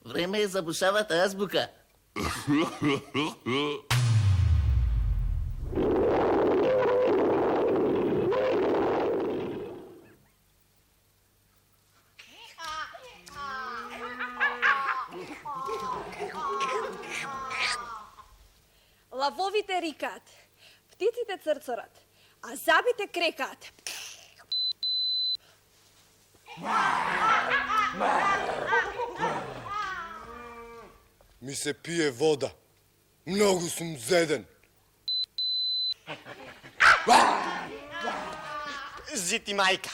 Vreme je za bušavata azbuka. Лавовите рикаат, птиците црцорат, а забите крекаат. Ми се пие вода. Много съм зеден. Зити майка.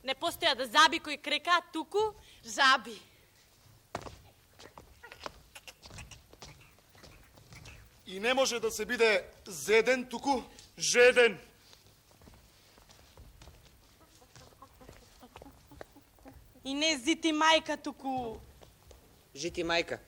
Не постојат заби кои крекаат туку жаби. И не може да се биде зеден туку жеден. И не зити мајка туку. Жити майка.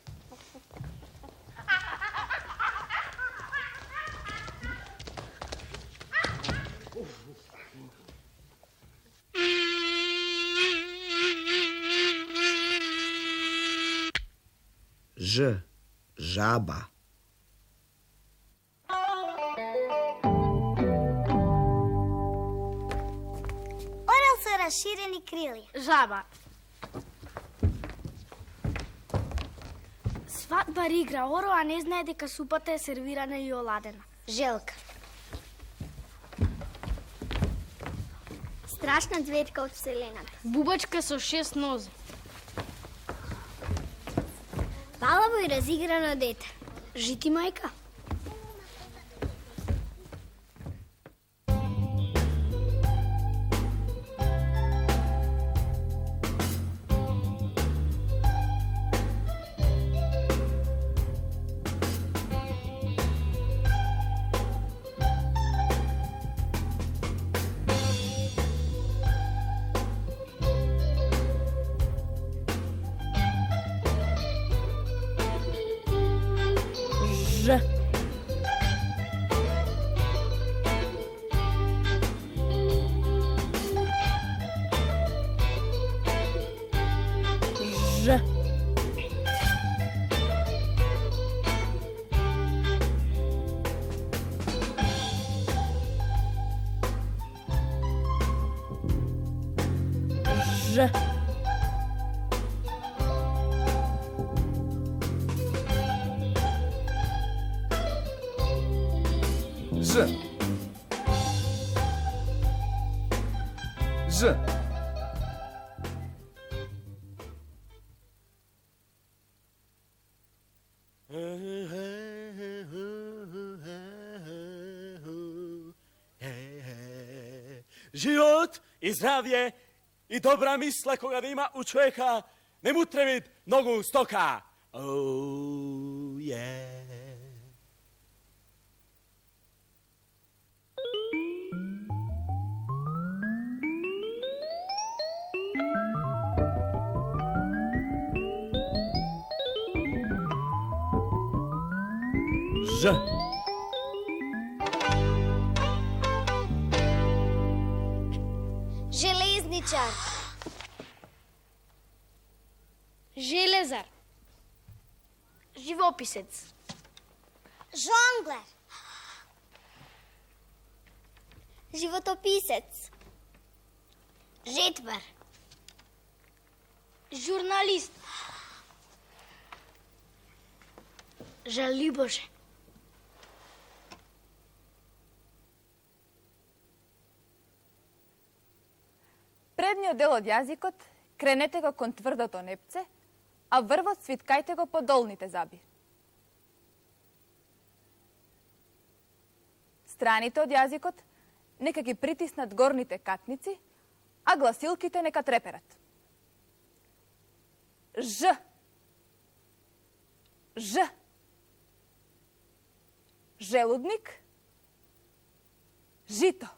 Ж. Жаба. Орел са разширени крилја. Жаба. Свадба игра Оро, а не знае дека супата е сервирана и оладена. Желка. Страшна цветка од вселената. Бубачка со 6 нозе. Палаво и разиграно дете. Жити мајка. Ж. Ж. Ж. Ж. Ж. Život i zdravlje i dobra misla koga da ima u čovjeka ne mu treba mnogo stoka. Oh, yeah. Ž. Železničar. Železar. Živopisec. Žongler. Životopisec. Žetvar. Žurnalist. Žaljubože. Предниот дел од јазикот кренете го кон тврдото непце, а врвот свиткајте го по долните заби. Страните од јазикот нека ги притиснат горните катници, а гласилките нека треперат. Ж. Ж. Желудник. Жито.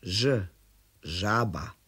Ž. Žaba.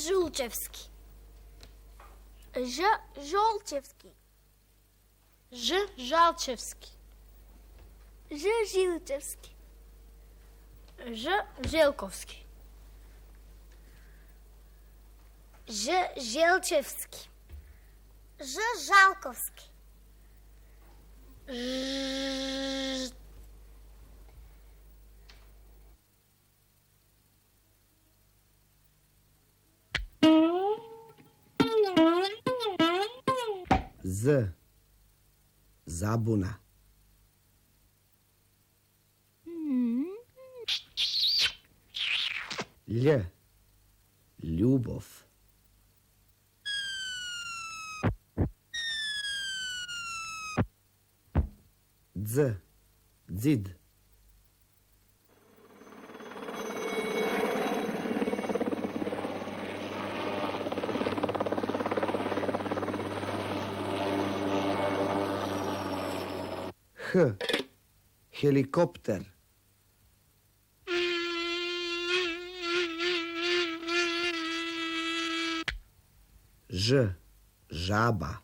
Žulčevski. Ž. Žolčevski. Ž. Žalčevski. Ž. Žilčevski. Ž. Želkovski. Ž. Želčevski. Ž. Žalkovski. Ž. Z. Zabuna. Lj. Ljubov. Dz. Dzid. H. Helikopter. Ž. Žaba.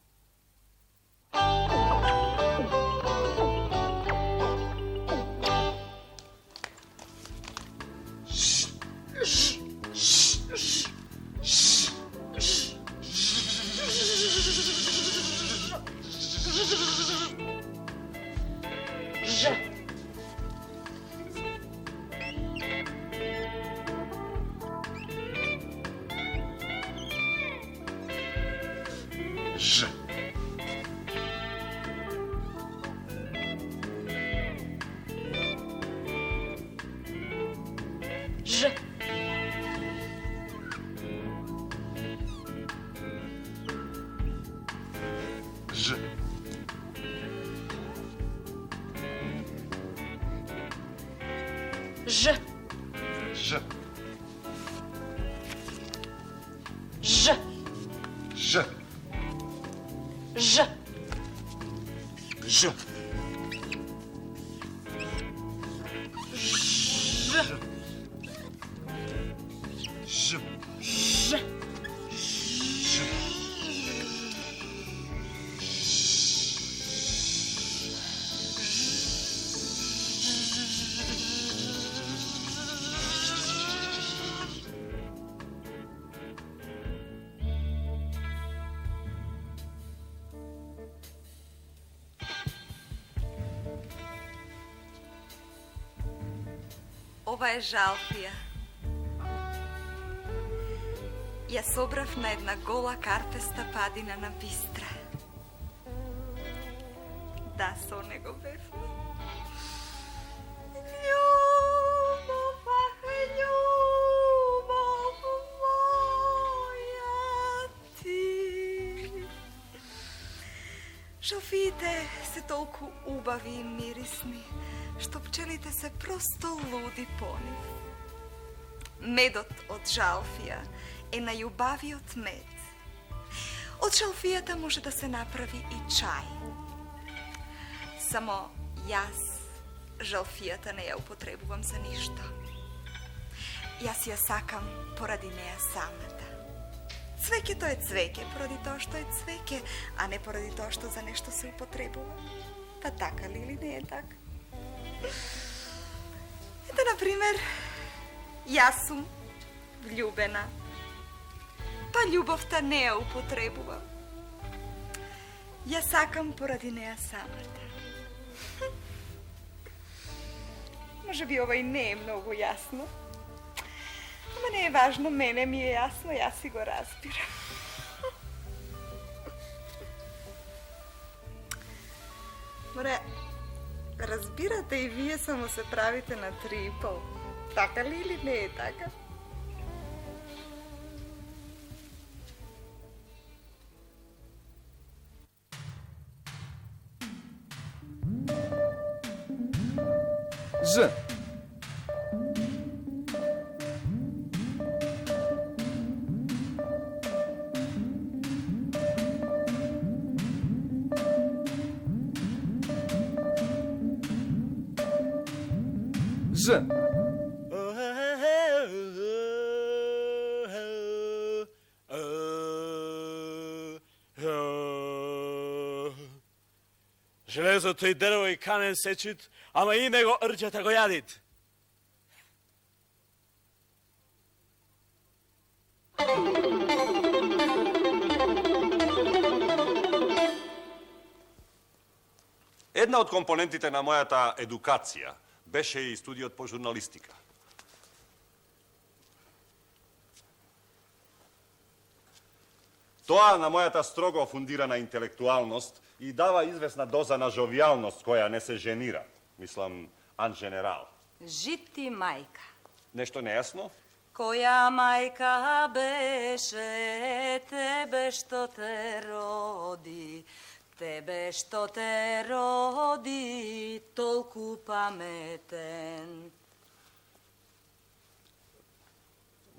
Ж. Ж. Ж. Ж. Ж. Ж. Ж. Ж. Ж. Ж. Ж. Ова е Жалфија. Ја собрав на една гола карпеста падина на Бистра. Да, со него бев. Љубов, ах, љубов моја ти. Жалфиите се толку убави и мирисни, што пчелите се просто луди по нив. Медот од жалфија е најубавиот мед. Од жалфијата може да се направи и чај. Само јас жалфијата не ја употребувам за ништо. Јас ја сакам поради неа самата. Цвеќето е цвеќе поради тоа што е цвеќе, а не поради тоа што за нешто се употребува. Па така ли или не е така? Ето, например, јас сум влюбена, па љубовта не ја употребувам. Ја сакам поради неа самата. Може би ова и не е многу јасно, ама не е важно, мене ми е јасно, јас си го разбирам. Море, разбирате и вие, само се правите на 3,5. Така ли или не е така? Ж. Ж. Железото и дрво и канен сечит, ама и него рđата го јадит. Една од компонентите на мојата едукација беше и студиот по журналистика. Тоа на мојата строго фундирана интелектуалност и дава известна доза на жовијалност која не се женира. Мислам, ан женерал. Жити мајка. Нешто нејасно? Која мајка беше тебе што те роди, тебе што те роди, толку паметен.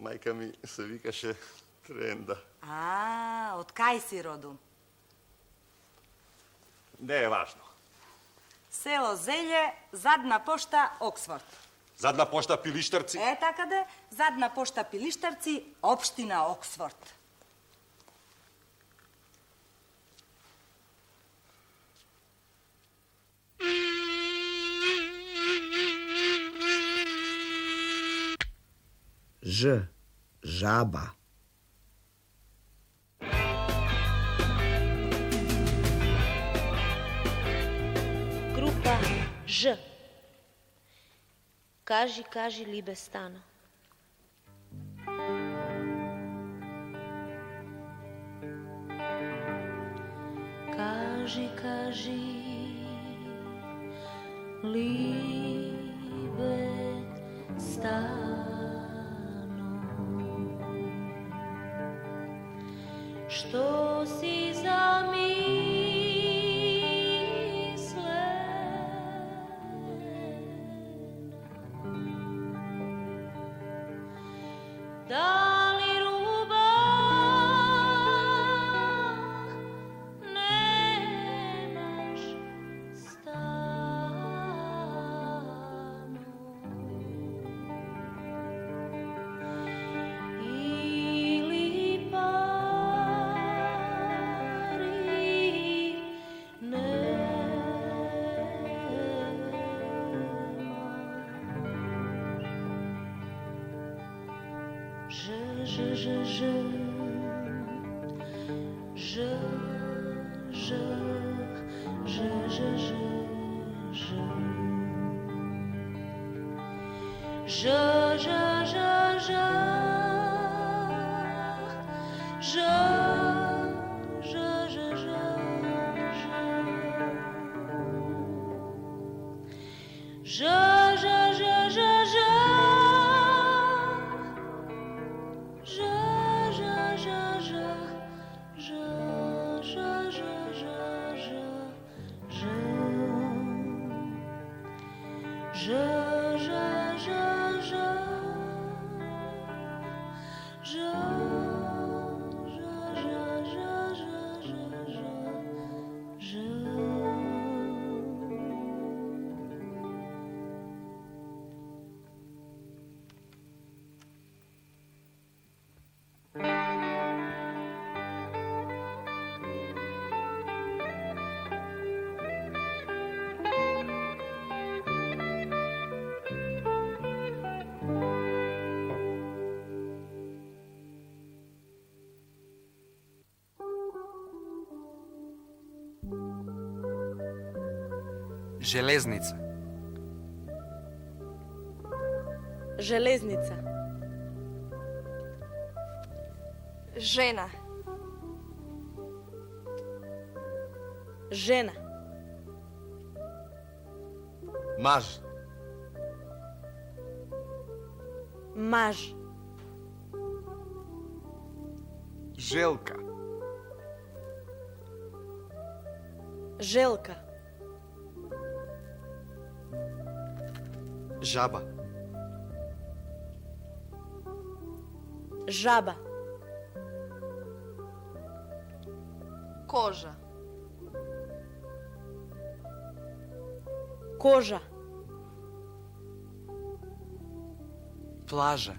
Мајка ми се викаше Тренда. Од кај си родом? Не е важно. Село Зелје, задна пошта Оксфорд. Задна пошта Пилиштарци? Е, така де, задна пошта Пилиштарци, општина Оксфорд. Ж. Жаба. Група Ж. Кажи, кажи, либе стана. kaži, kaži, liebe stano, što si da li ljubav nemaš stanu ili pari Železnica. Železnica. Žena. Žena. Maž. Maž. Želka. Želka. Žaba. Žaba. Koža. Koža. Plaža.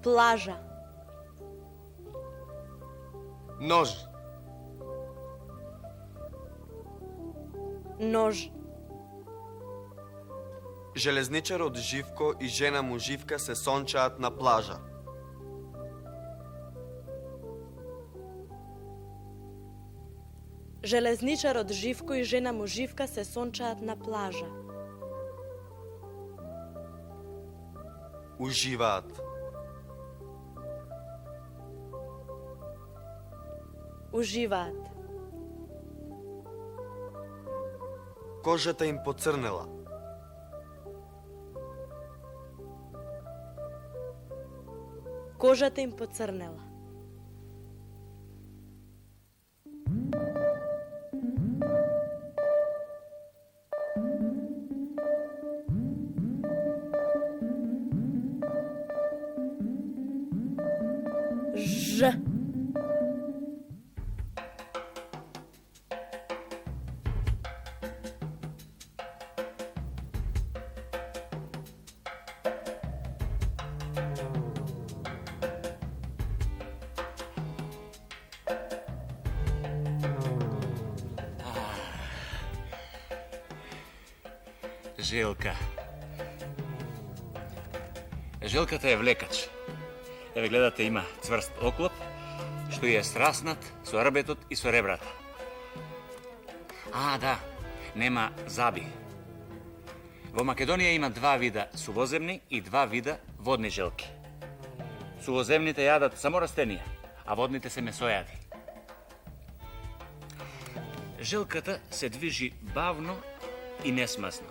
Plaža. Nož. Nož. Železničarот Живко и жена му Живка се сончаат на плажа. Železničarот Живко и жена му Живка се сончаат на плажа. Уживаат. Уживаат. Кожата им поцрнела. Кожата им поцрнела. Ж. Željka. Željkата je vlekač. Evo gledate, ima cvrst oklop, što je srasnat su arbetot i su rebrata. A, da, nema zabi. Vo Makedoniji ima dva vida suvozemni i dva vida vodni želki. Suvozemните ядат само растения, а водните се месояди. желката се движи бавно и несмасно.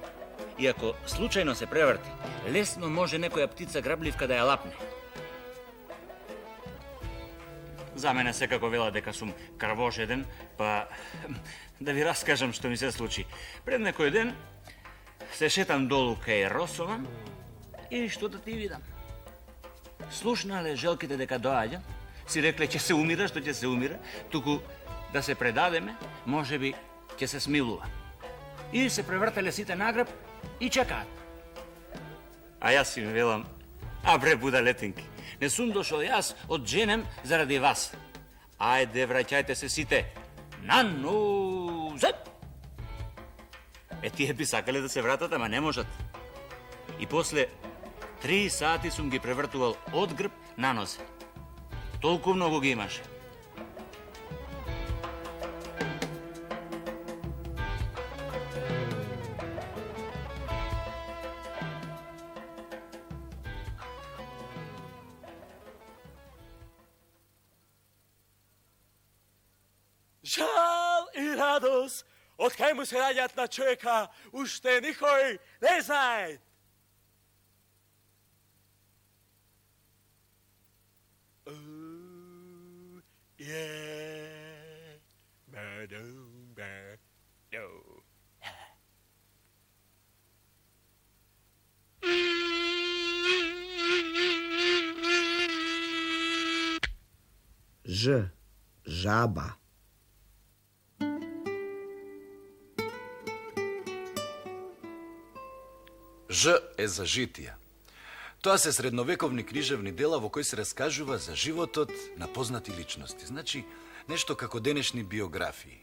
И ако случајно се преврти, лесно може некоја птица грабливка да ја лапне. За мене секако вела дека сум крвожеден, па да ви раскажам што ми се случи. Пред некој ден се шетам долу кај Росова и што да ти видам. Слушнале желките дека доаѓа, си рекле ќе се умира, што ќе се умира, туку да се предадеме, може би ќе се смилува. И се превртеле сите награб и чекаат. А јас им велам, а бре будалетинки, не сум дошол јас од женем заради вас. Ајде, враќајте се сите. Нанузет! Тие би сакале да се вратат, ама не можат. И после 3 сати сум ги превртувал од грб на нозе. Толку многу ги имаше. Жал и радост, од кај му се раѓат на човека, уште никој не знае. Ж. Жаба. Ж е за житија. Тоа се средновековни книжевни дела во кои се раскажува за животот на познати личности. Значи, нешто како денешни биографии.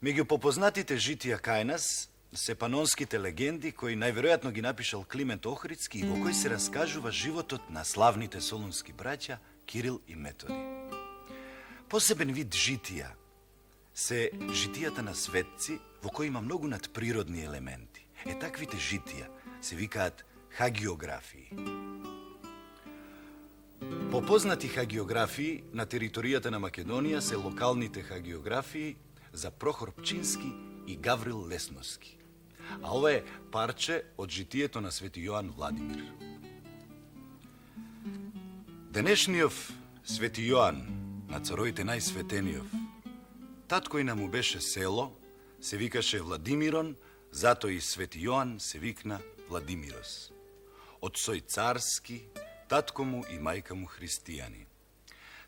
Меѓу попознатите житија кај нас се панонските легенди кои најверојатно ги напишал Климент Охридски и во кои се раскажува животот на славните солунски браќа Кирил и Методи. Посебен вид житија се житијата на светци во кои има многу надприродни елементи. Таквите житија се викаат хагиографии. Попознати хагиографии на територијата на Македонија се локалните хагиографии за Прохор Пчински и Гаврил Лесноски. А ова е парче од житието на Свети Јоан Владимир. Денешниот Свети Јоан, на цароите најсветениот, таткој му беше село, се викаше Владимирон, зато и Свети Јоан се викна Владимирос. Отцој царски, татко му и мајка му христијани.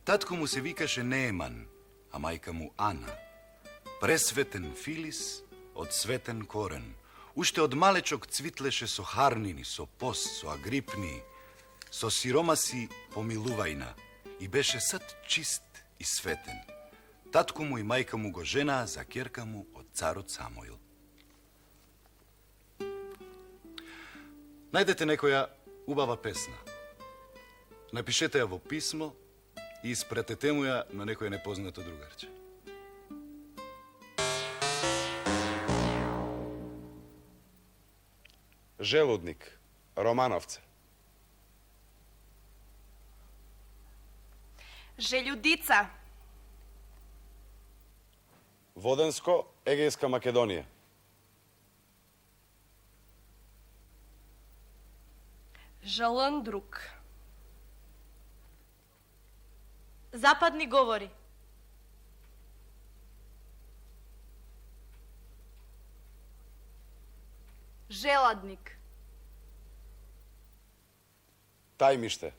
Татко му се викаше Нееман, а мајка му Ана. Пресветен Филис од светен корен. Уште од малечок цвитлеше со харнини, со пос, со агрипни, со сиромаси помилувајна и беше сад чист и светен. Татко му и мајка му го женаа за ќерка му од царот Самоил. Најдете некоја убава песна. Напишете ја во писмо и испратете му ја на некој непознато другарче. Желудник, Романовце. Желјудица. Воденско, Егејска Македонија. Жаландрук. Западни говори. Желадник. Тајмиште.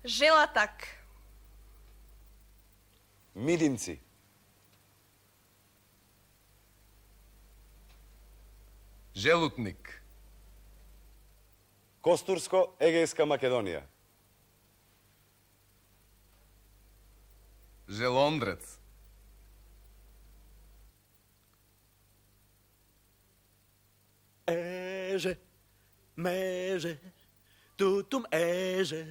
Желатак. Мидинци. Желутник. Костурско, Егејска Македонија. Желондрец. Еже, меже, тутум еже,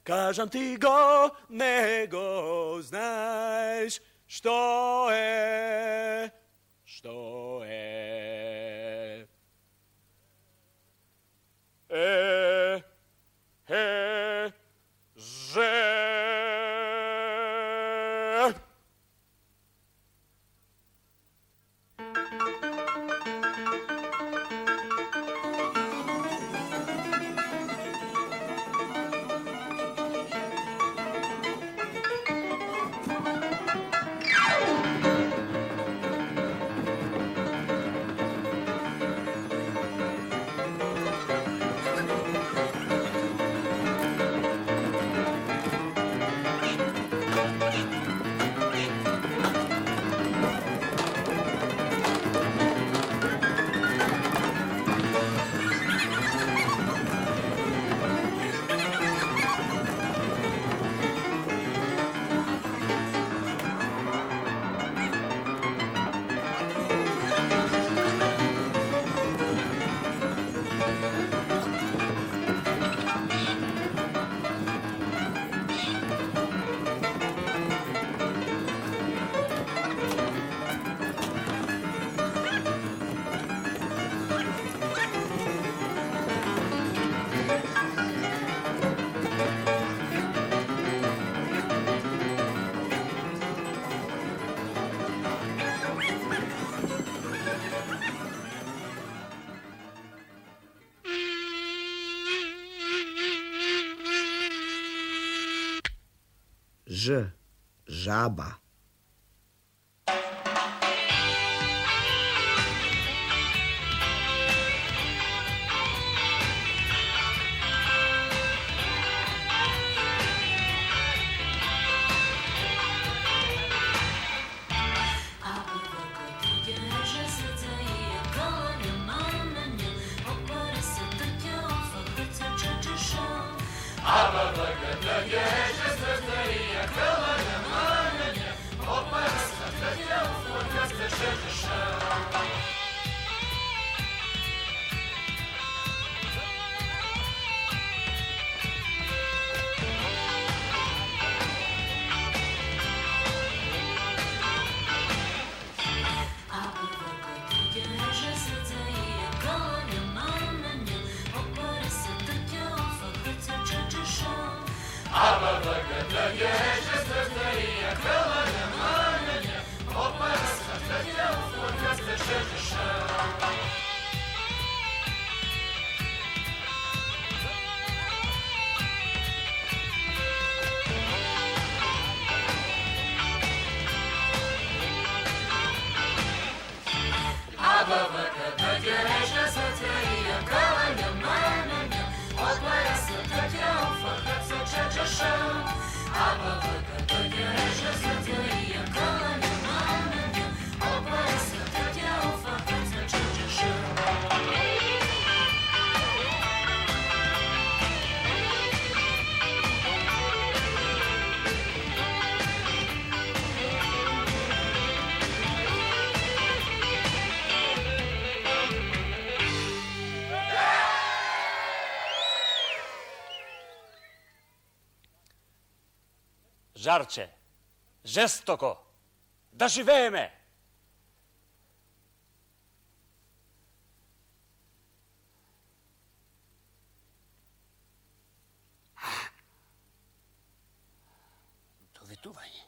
кажам ти го, не го знаеш, што е, што е. Ž, žaba. Žarče, žestoko, da живееме! Довидување.